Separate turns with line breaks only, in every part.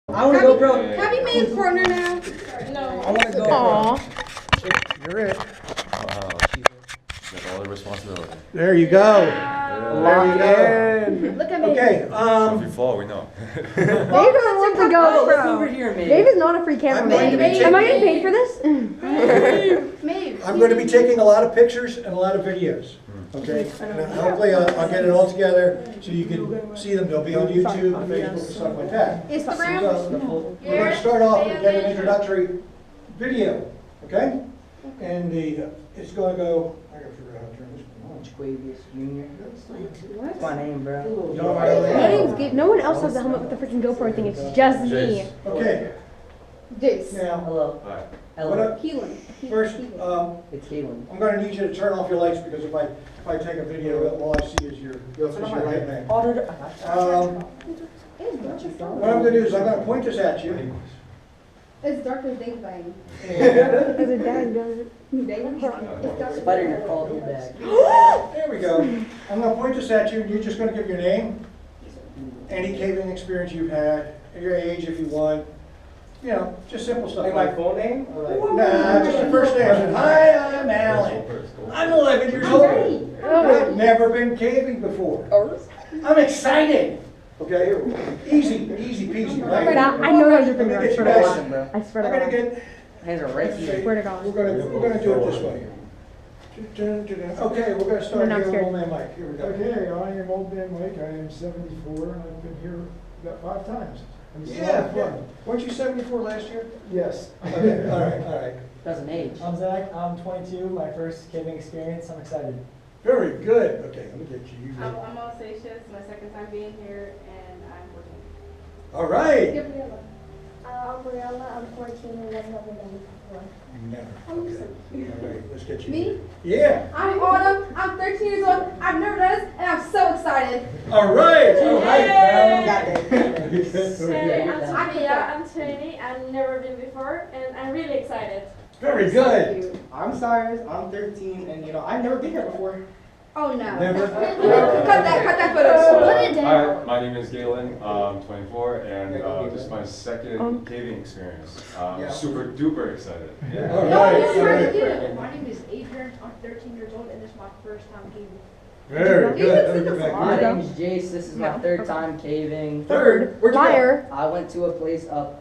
I want to GoPro.
Can we be his partner now? No.
I want to GoPro.
Aww.
You're it.
That's all the responsibility.
There you go.
Lock
in.
Look at me.
Okay.
So if you fall, we know.
Dave doesn't want to go,
Look
bro.
over here, man.
Dave is not a free cameraman. Am I getting paid for this?
Maybe.
I'm going to be taking a lot of pictures and a lot of videos, okay? And hopefully I'll get it all together so you can see them. They'll be on YouTube, Facebook, and stuff like that.
Instagram.
So we're going to start off and get an introductory video, okay? And it's going to go, I got to figure out how to turn this one on.
Quavius Jr. That's my name, bro.
You know my name?
Name's no one else has a helmet with the freaking GoPro thing. It's just me.
Jace.
Okay,
Jace.
now,
Hello.
Hi.
Hello.
Keelan.
first,
It's Keelan.
I'm going to need you to turn off your lights because if I take a video, all I see is your right name. What I'm going to do is I'm going to point this at you.
It's darker than Dave Bang.
Because a dad does it.
Spider, you're called me back.
There we go. I'm going to point this at you, and you're just going to give your name, any caving experience you've had, your age if you want, you know, just simple stuff.
Like my full name? Or like...
Nah, just your first name. Hi, I'm Alan. I'm 11 years old. I've never been caving before. I'm excited. Okay, easy peasy, right?
I know those are
Let me
finger. I
get you
swear
guys.
to God. I swear
I'm
to
gonna
God.
get.
Hands are right here.
Swear to God.
We're gonna do it this way. Okay, we're gonna start
I'm not
here with
scared.
old man Mike. Here we go.
Okay, I am Old Man Mike. I am 74 and I've been here about 5 times. And it's a lot
Yeah,
of fun.
weren't you 74 last year?
Yes.
Okay, all right.
Doesn't age.
I'm Zach, I'm 22, my first caving experience, I'm excited.
Very good. Okay, let me get you.
I'm Alsatius, my second time being here, and I'm working.
All right.
I'm Briella, I'm 14 and I've never done it before.
Never. Okay. All right, let's get you.
Me?
Yeah.
I'm Autumn. I'm 13 years old. I've never done this, and I'm so excited.
All right. All right.
Hey, I'm
I
Sophia, I'm 20, I've never been before, and I'm really excited.
Very good.
I'm Cyrus, I'm 13, and I've never been here before.
Oh no.
Never.
Cut that footage. Put it down.
Hi, my name is Galen. I'm 24, and this is my second caving experience. I'm super duper excited. Yeah.
All
No,
right.
it's
All
really
right.
good.
My name is Adrian, I'm 13 years old and this is my first time caving.
Very good. Let me get back
My
here.
name's Jace. This is my third time caving.
Third. Where'd you go?
Liar.
I went to a place up,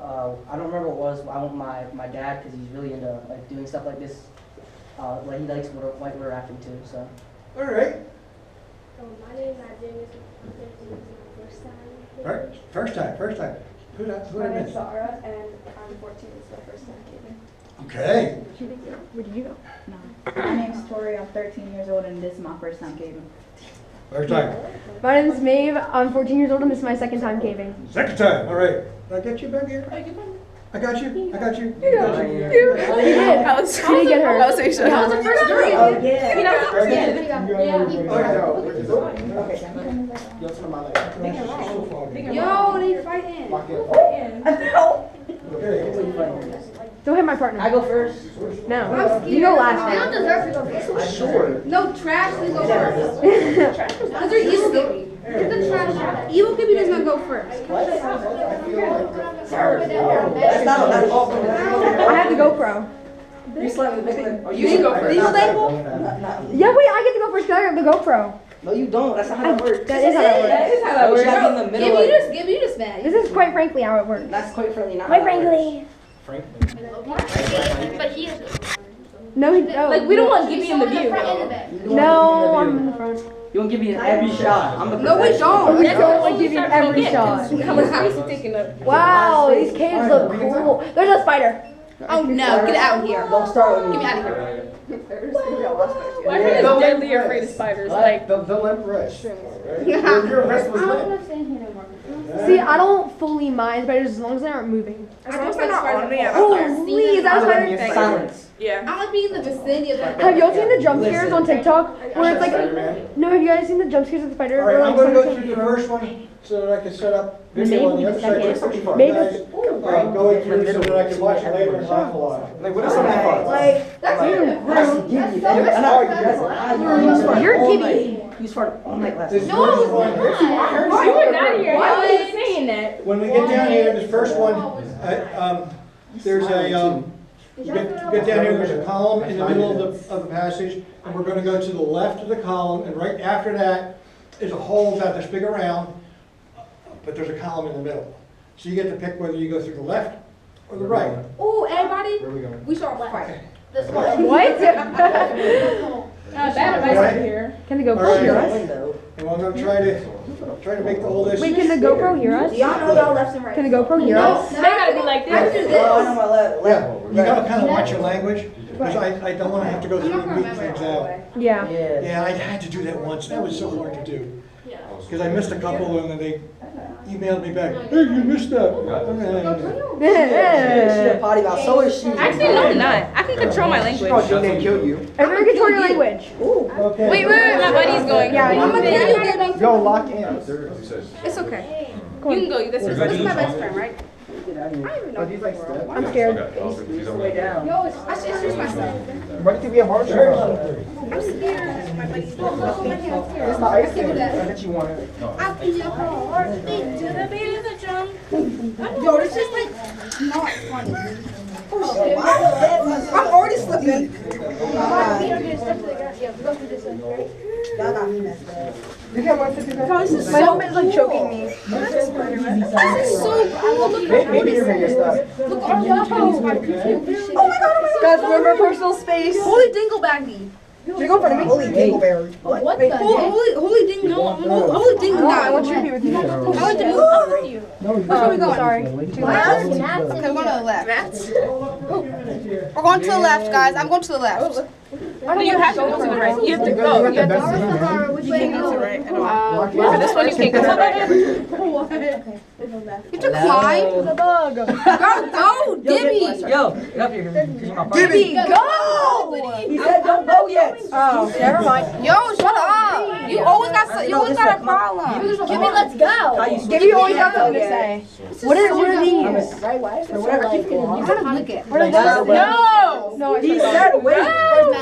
I don't remember what it was. I went with my dad because he's really into like doing stuff like this. Like he likes whitewater rafting too. So.
All right.
My name is Adrian, I'm 13, this is my first time.
First time. Who
My
I
name's
miss?
Zara, and I'm 14, it's my first time caving.
Okay.
Where did you go?
My name's Tori, I'm 13 years old and this is my first time caving.
First time.
My name's Maeve. I'm 14 years old and this is my second time caving.
Second time. All right. Did I get you back here? I got you.
You did.
That
You did get her.
That was the first girl.
Oh yeah.
Yo, to my leg.
Yo, they fighting.
Okay.
Don't hit my partner.
I go first.
No. You go last
They don't
now.
deserve to go first.
Sure.
No, trash, please go first. Because they're evil Gibby. Get the trash out. Evil Gibby does not go first.
That's not all.
I have the GoPro.
You slightly make it. Oh,
You go first. Evil Label?
Yeah, wait, I get to go first because I have the GoPro.
No, you don't. That's not how that works.
That is how that works.
That works. In the middle.
Give you just mad.
This is quite frankly how it works.
That's quite friendly. Not
Quite
how that works.
frankly.
But he is.
No, oh,
Like, we don't want Gibby in the view.
You don't
No,
want
I'm
to
in
be
the front.
You won't give me every shot. I'm the
No, we don't.
We don't like give you every shot.
How much space you taking up?
Wow, these caves look cool. There's a spider.
Oh no, get out of here.
Don't start with me.
Get me out of here.
My friend is deadly afraid of spiders. Like,
The limp wrist. Your wrist was
I don't
limp.
want to stand here no more.
See, I don't fully mind spiders as long as they aren't moving.
I don't like spiders.
Oh, please, that was spider.
Silence.
yeah.
I like being in the vicinity of that.
Have y'all seen the jump scares on TikTok? Where it's like,
Spider-Man.
no, have you guys seen the jump scares of the spider?
All right.
Where,
I'm
like,
going to go
something-
through the first one so that I can set up
The
video on
name
the
of
other
the
side.
second.
You
Maybe
guys
it's-
going through so that I can watch it later and laugh a lot.
Like, what is something fun?
Like,
That's
Like,
rude.
that's Gibby.
That's
And I-
You're
all
Gibby.
night. You farted all night last night.
No,
I heard
You were not here.
Why
What
was
was you saying?
saying that.
When we get down here, this first one, there's a, get down here, there's a column in the middle of the passage, and we're gonna go to the left of the column, and right after that is a hole about this big around, but there's a column in the middle. So you get to pick whether you go through the left or the right.
Ooh, everybody, we start right.
What?
Not bad advice over here.
Can the GoPro
Alright.
hear us?
And I'm gonna try to make the whole this.
Wait, can the GoPro hear us?
Y'all know y'all left and right.
Can the GoPro hear us?
They gotta be like
After
this.
this. Oh, I know my left.
Yeah, you gotta kind of watch your language, because I don't wanna have to go through and beat things out.
Yeah.
Yeah, I had to do that once, that was so hard to do. Because I missed a couple and then they emailed me back, hey, you missed that.
Potty mouth, so is she.
Actually, no, I'm not. I can control my language.
They kill you.
Everyone control your language.
Okay.
Wait, my buddy's going.
Yeah,
I'm gonna kill you, baby.
Go lock in.
It's okay.
You can go. This is my best friend, right?
I'm scared.
Yo, it's just myself.
Why do you think we have hard drive?
I'm scared. My buddy's
It's the ice cream that you wanted.
I feel your heart beat to the beat of the drum. Yo, this is like not funny. Oh shit. I'm already slipping.
You can't wait to do that.
My helmet is like choking me.
This is so cool.
Maybe you're gonna get stuck.
Look at our love. Oh my god.
Guys, remember personal space.
Holy dinglebaggy.
Should we go for the
Holy dingleberry.
What the holy dingle. Holy dingle.
I want you to be with me.
I want to
No,
Where are we going?
Sorry.
Okay, we're going to the left. We're going to the left, guys. I'm going to the left.
No, you have to go to the right. You have to go. You have to go. You can't go to the right at all. For this one, you can't go to the right.
You have to climb.
The bug.
Go, Gibby.
Yo, get up here.
Gibby, go!
He said don't go yet.
Oh, never mind.
Yo, shut up. You always got a problem.
Gibby, let's go.
Gibby always got something to say. What are these?
Whatever.
You gotta lick it.
What are these?
No!
No,
He said wait.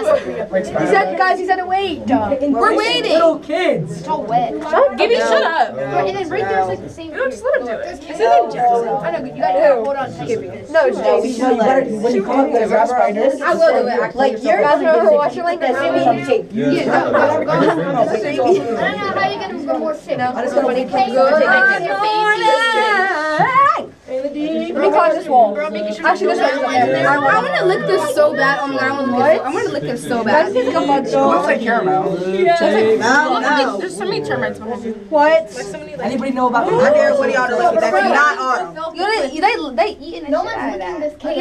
he said, guys, he said to wait.
We're waiting.
Little kids.
It's all wet.
Gibby, shut up.
And then right there's like the same.
No, just let him do it.
His name Jackson. I know, you gotta hold on.
Gibby. No, it's JB.
You better, when you come up with a grab her like this.
I will do it, actually.
Like you're
Guys, remember watch your language.
some tape.
Yeah, no,
I don't know how you're gonna go more sick.
I just gotta make it
Good
Let me climb this wall. Actually, this one's up there.
I want to lick this so bad. Oh my god, I want to lick this so bad.
Let's pick up on
Looks like caramel.
No.
There's so many termites behind you.
What?
Like so many, like.
Anybody know about the? I dare everybody out to look at that. Not on.
They eating the
No
shit
one's
out of
licking
that.
this cake.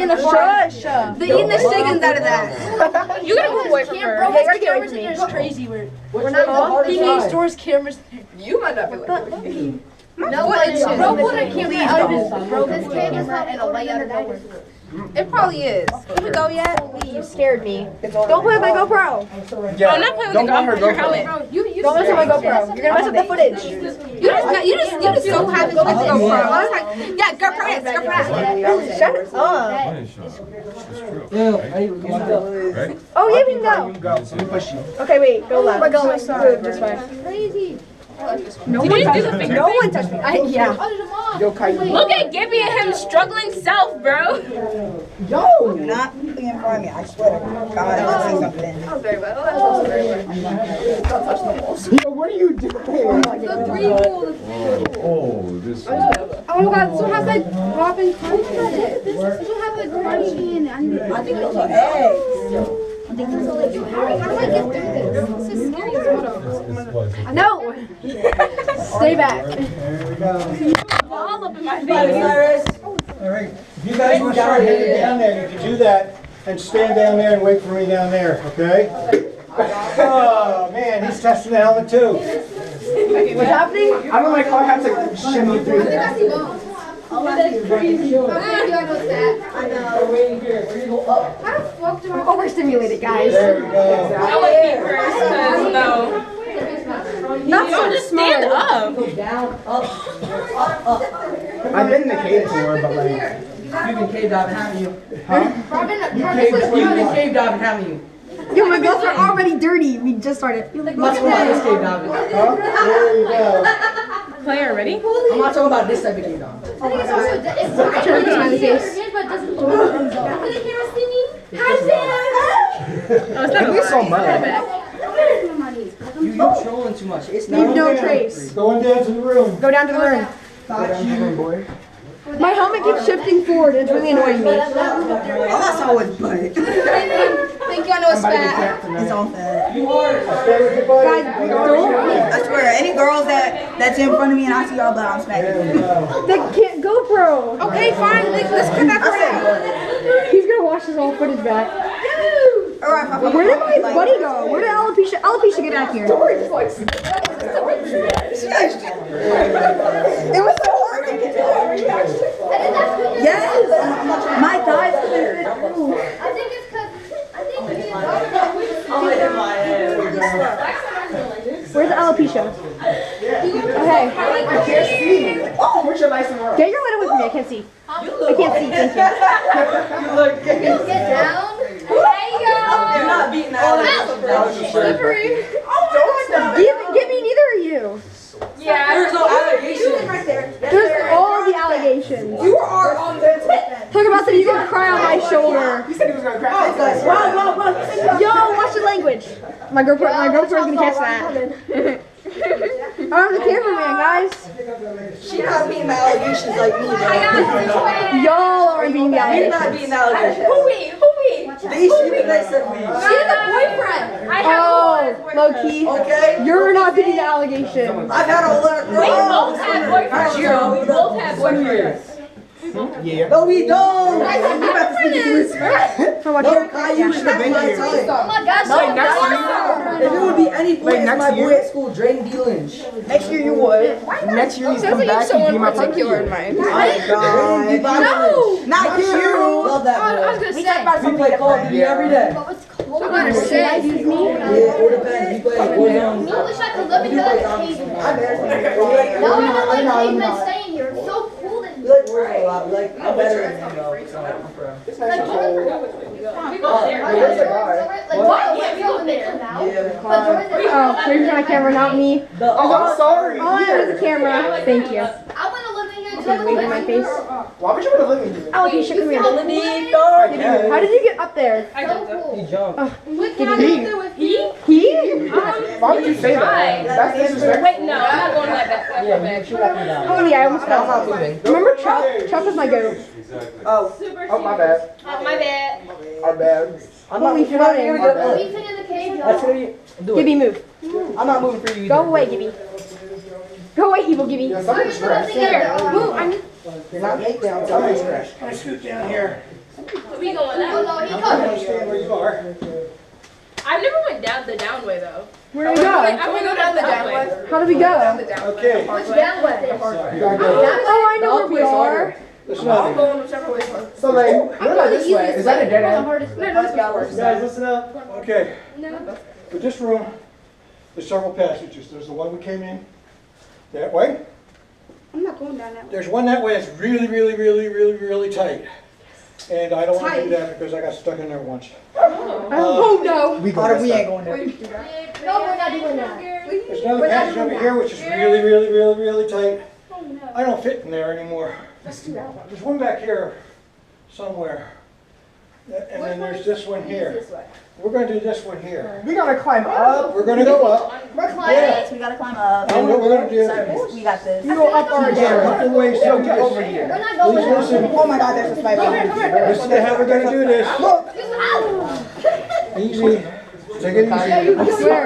Shush.
They eating the chickens out of that.
You gotta move away from her.
Yeah, you gotta get away from me.
It's crazy. We're
not all
he needs stores cameras.
You might not be like
No, bro put a camera out of his camera and a light out of nowhere.
It probably is. Can we go yet?
You scared me. Don't play with my GoPro.
Oh, I'm not playing with the GoPro. Your helmet.
Don't mess with my GoPro. You're gonna mess up the footage.
You just so happy with the GoPro. I was like, yeah, GoPro yes, GoPro yes.
Shut up. Oh, yeah, we can go. Okay, wait. Go left. We're going. Sorry. This way.
Crazy.
No
Did
one
you do
touched
the
me.
finger
No
thing?
one touched me. Yeah.
Oh, there's a mom.
Yo, Kai.
Look at Gibby and him struggling self, bro.
Yo!
Do not put in front of me, I swear. God, I see something.
That was very well.
Yo, what are you doing?
The three goals.
Oh, this.
Oh my god, this one has like Robin Carney in it. This one has like Carney in it. I think those are eggs. I think those are like, how do I get through this? This is scary as well.
No. Stay back.
There we go.
All up in my face.
All right, if you guys want to start heading down there, you can do that and stand down there and wait for me down there, okay? Oh, man, he's testing the helmet too.
What's happening?
I don't like how I have to shimmy through that.
We're overstimulated, guys.
There we go.
I like me first, cause no.
Not
Don't just stand up.
I've been in the cave before, but like.
You've been cave diving, haven't you?
Huh?
You've been cave diving, haven't you?
Yo, my gloves are already dirty. We just started.
Let's go on this cave diving.
Huh? There you go.
Player, ready?
I'm not talking about this type of game now.
I think it's also, it's actually
Smiley face.
but it doesn't look like thumbs up. Look at the camera singing. Hi, Sam!
Oh, it's not
It's so much.
You
You're trolling too much. It's
Leave
not.
no trace.
Going down to the room.
Go down to the room.
Boy.
My helmet keeps shifting forward. It's really annoying me.
Oh, that's how it's butt.
Thank you, I know it's fat.
It's all fat.
Guys, don't.
I swear, any girls that's in front of me and I see y'all butt, I'm smacking them.
The GoPro. Okay, fine. Let's cut that part out. He's gonna watch this whole footage back. Where did my buddy go? Where did Alopecia get back here?
It was so hard to get to. Yes, my thighs couldn't fit through.
I think it's because, I think me and
Where's the alopecia? Okay.
Oh, where's your license?
Get your light away from me. I can't see. I can't see. Thank
You look good.
get down.
You're not beating that.
Slippery.
Oh my God.
Give me neither of you.
Yeah.
There's no allegation right there.
There's all the allegations.
You are on the
Talk about something. You're gonna cry on my shoulder.
You said he was gonna crack. Wow.
Yo, watch your language. My GoPro's gonna catch that. I'm the cameraman, guys.
She not beating the allegations like me, bro.
Y'all are being the
You're
allegations.
not beating the allegations.
Who we?
They shoot, they said we.
She has a boyfriend.
Oh, low key.
Okay?
You're not beating the allegations.
I've had a lot of girls.
We both have boyfriends.
Not you.
We both have boyfriends.
Yeah.
No, we don't. You about to speak to this.
For what?
No, Kai, you should have been here.
Oh my gosh.
Like next
If it would be any boy, it's my boy at school, Drayden D. Lynch. Next year you would.
Next year he's come back. He'd be my
particular in mind.
Oh my God.
No.
Not you. Love that
I was
boy.
gonna say.
We play Call of Duty every day.
But it's cold. I'm gonna say.
Excuse me.
Yeah, it depends. We play Warzone.
I wish I could live in the caveman.
I'm there.
Now I don't like cavemen staying here. It's so cool and
We like Warzone a lot. Like, I'm better than him though. So I'm pro.
We go there.
Where's the guard?
like what? Yeah, we go there now.
Yeah.
But Jordan,
Oh, so you're my camera, not me.
I'm sorry.
All I have is a camera. Thank you.
I want to live in here.
Okay, wave in my face.
Why would you want to live in here?
Alopecia, come here. How did you get up there?
So cool.
Jump.
What can I go through with you?
He?
Why would you say that? That's disrespectful.
Wait, no, I'm not going like that.
Yeah, man, she let me down.
Oh yeah, I almost fell. Remember Chuck? Chuck was my goat.
Exactly.
Oh, my bad.
My bad.
My bad.
I'm not
Holy floating.
Are we fit in the cave,
That's
y'all?
gonna be. Do it.
Gibby, move.
I'm not moving for you either.
Go away, Gibby. Go away, evil Gibby.
Yeah, something's scratched.
Move. I'm
Not make down. Something's scratched. Can I scoot down here?
We going
Oh
out.
no, he
I
comes.
understand where you are.
I never went down the down way though.
Where do we go?
I'm gonna go down the down way.
How do we go?
Okay.
Which down way?
You gotta go.
Oh, I know where we are.
Listen up. So like, what about this way? Is that a dead end?
Guys, listen up. Okay. For this room, there's several passages. There's the one we came in that way.
I'm not going down that way.
There's one that way that's really, really, really, really, really tight. And I don't want to do that because I got stuck in there once.
Oh no.
We
Carter, we ain't going there.
No, we're not doing that.
There's another passage over here which is really, really, really, really tight. I don't fit in there anymore. There's one back here somewhere. And then there's this one here. We're going to do this one here.
We gotta climb up.
We're going to go up.
We're climbing.
Yes, we gotta climb up.
And what we're going to do,
We got this.
You go up or
a
down.
couple ways to
Yo,
do
get over
this.
here.
We're not going
Please
there.
listen.
Oh my God, there's a spider.
Listen to how we're going to do this. Easy. Take it easy.
I swear.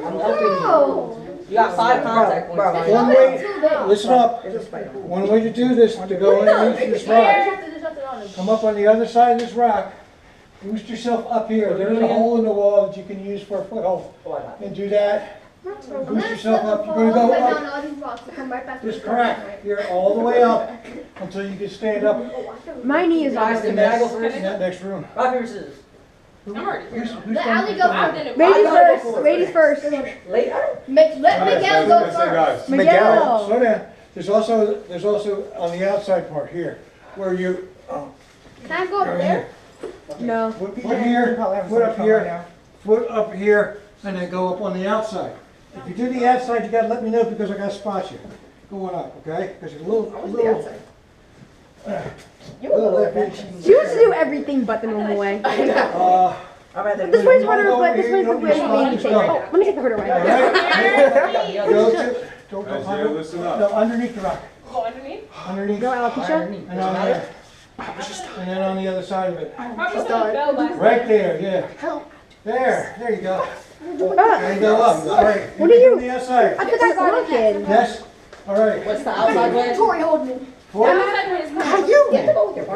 No.
You got 5 contact points.
One way, listen up. One way to do this, to go underneath this rock. Come up on the other side of this rock. Boost yourself up here. There's a hole in the wall that you can use for a foothold. And do that. Boost yourself up. You're going to go up this crack here all the way up until you can stand up
My knee is
Guys,
on.
can I go first?
in that next room.
Rock, paper, scissors.
I'm already here.
Who's
Let
going
Ali
to
go
I've
first.
done it.
Ladies first. Ladies first.
Later.
Let Miguel go
Let's say
first.
guys.
Miguel.
Slow down. There's also on the outside part here, where you,
Can I go up there?
No.
foot here, foot up here, foot up here, and then go up on the outside. If you do the outside, you gotta let me know because I gotta spot you going up, okay? Because you're a little.
She wants to do everything but the normal way. This way's harder, but this way's the way you made me think. Oh, let me take the harder way.
Go
Guys, you gotta listen up.
No, underneath the rock.
Go underneath?
Underneath.
Go, alopecia.
And on there. And then on the other side of it.
Probably bell last.
Right there, yeah. There you go. There you go up. All right.
What are you?
On the outside.
I think I got it.
Yes? All right.
What's the outside way?
Tori, hold me.
Foot,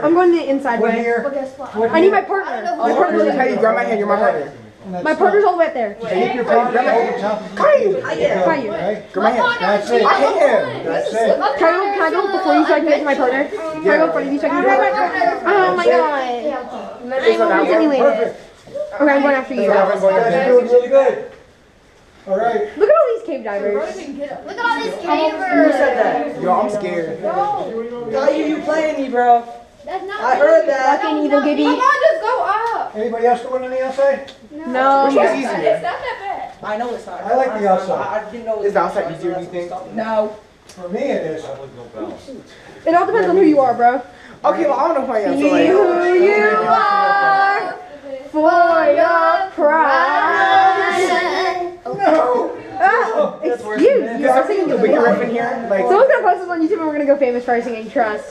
I'm going the inside
foot
way.
here.
I need my partner. My partner's
Hey, you grab my hand, you're my partner.
My partner's all the way up there.
Keep your partner over top of you.
Caillou.
Okay?
Grab my hand.
That's it.
I can't.
That's it.
Can I go before you so I can get to my partner? Can I go in front of you so I can get to my partner? Oh my god. I'm anyway.
Perfect.
Okay, I'm going after you.
You guys are doing really good. All right.
Look at all these cave divers.
Look at all these cavers.
Yo, I'm scared.
Caillou, you playing me, bro.
That's not
I heard that.
Fucking evil Gibby.
Come on, just go up.
Anybody else going on the outside?
No.
Which one's easier?
It's not that
I know it's not.
I like the outside.
I didn't know it was
Is the outside easier, do you think?
No.
For me, it is.
It all depends on who you are, bro.
Okay, well, I don't know who I am.
Be
So like,
who you are for your pride.
No.
Ah, excuse. You are singing
the
the
big riff in
song.
here. Like,
Someone's gonna post this on YouTube and we're gonna go famous for singing Trust.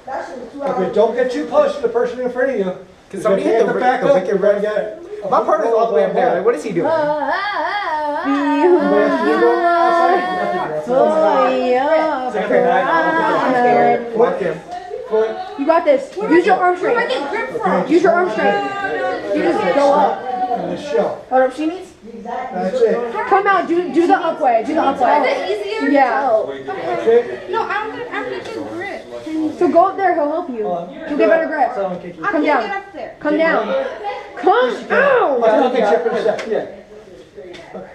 Okay, don't get too close to the person in front of you.
can somebody hit the
back up,
wicked
you're gonna
riff?
get it.
My partner's all the way up there. Like, what is he doing?
Be who
Anybody else
you
going outside?
are for your pride.
Fuck him.
Foot.
You got this. Use your arm strength. Use your arm strength. You just go up.
And the shell.
Hold up, she needs.
That's it.
Come out. Do the up way. Do the up way.
easier?
Yeah.
That's it.
No, I'm gonna do grip.
So go up there. He'll help you. You'll get better grip. Come down.
up there.
Come down. Come out.
I'll get you for a second. Yeah.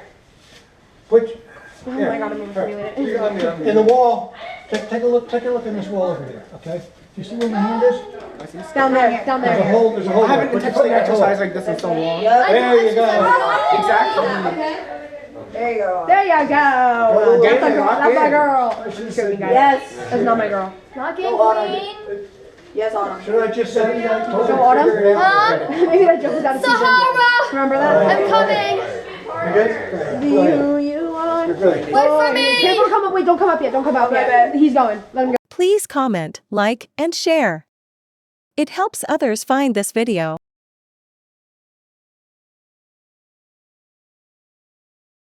Put.
Oh my god, I'm infuriated.
In the wall. Take a look in this wall over there. Okay. Do you see where my hand is?
Down there. Down
There's a
there.
hole. There's a hole.
I haven't
Put your
intentionally
foot in that hole.
exercised like this in so long.
There you go.
Exactly.
There you go. That's my girl. That's my girl. Yes. That's not my girl.
Locking queen.
Yes, Autumn.
Should I just say?
So Autumn? Maybe that joke was out of season.
Sahara.
Remember that?
I'm coming.
You good?
Be who you are.
You're good.
Wait for me.
Careful, come up. Wait, don't come up yet. Don't come up yet. He's going. Let him go.
Please comment, like, and share. It helps others find this video.